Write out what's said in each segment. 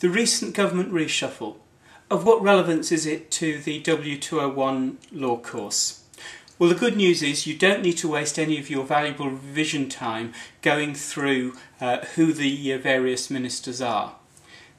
The recent government reshuffle, of what relevance is it to the W201 law course? Well, the good news is you don't need to waste any of your valuable revision time going through who the various ministers are.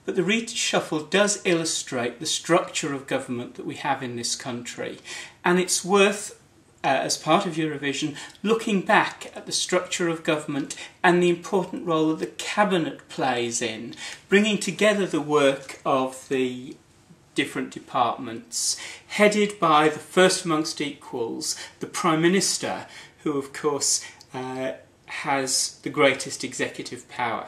But the reshuffle does illustrate the structure of government that we have in this country, and it's worth as part of your revision, looking back at the structure of government and the important role that the Cabinet plays in bringing together the work of the different departments, headed by the first amongst equals, the Prime Minister, who of course has the greatest executive power.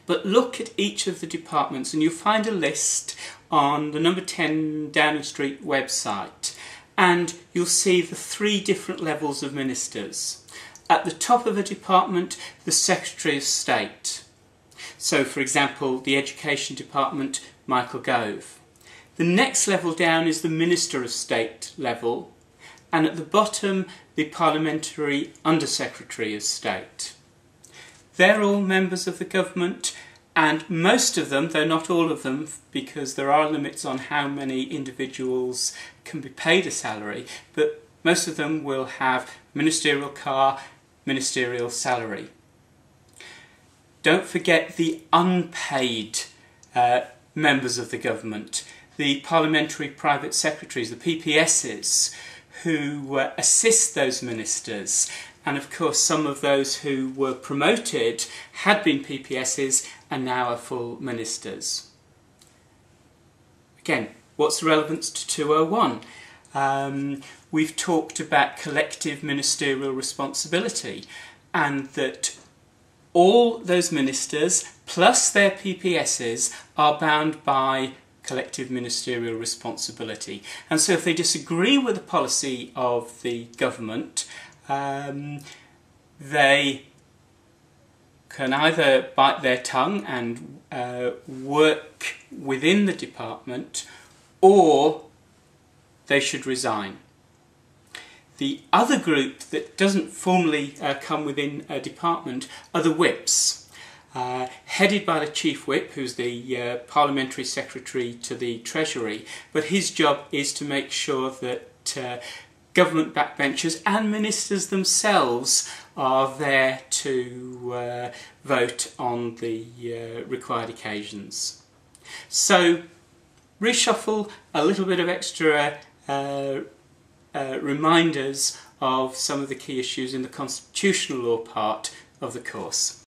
But look at each of the departments and you'll find a list on the number 10 Downing Street website. And you'll see the three different levels of ministers. At the top of a department, the Secretary of State. So, for example, the Education Department, Michael Gove. The next level down is the Minister of State level, and at the bottom, the Parliamentary Under-Secretary of State. They're all members of the government, and most of them, though not all of them, because there are limits on how many individuals can be paid a salary, but most of them will have ministerial car, ministerial salary. Don't forget the unpaid members of the government, the parliamentary private secretaries, the PPSs, who assist those ministers. And of course some of those who were promoted had been PPSs and now are full ministers. Again, what's the relevance to 201? We've talked about collective ministerial responsibility, and that all those ministers plus their PPSs are bound by collective ministerial responsibility. And so if they disagree with the policy of the government, they can either bite their tongue and work within the department, or they should resign. The other group that doesn't formally come within a department are the whips, headed by the Chief Whip, who's the Parliamentary Secretary to the Treasury, but his job is to make sure that government backbenchers and ministers themselves are there to vote on the required occasions. So, reshuffle, a little bit of extra reminders of some of the key issues in the constitutional law part of the course.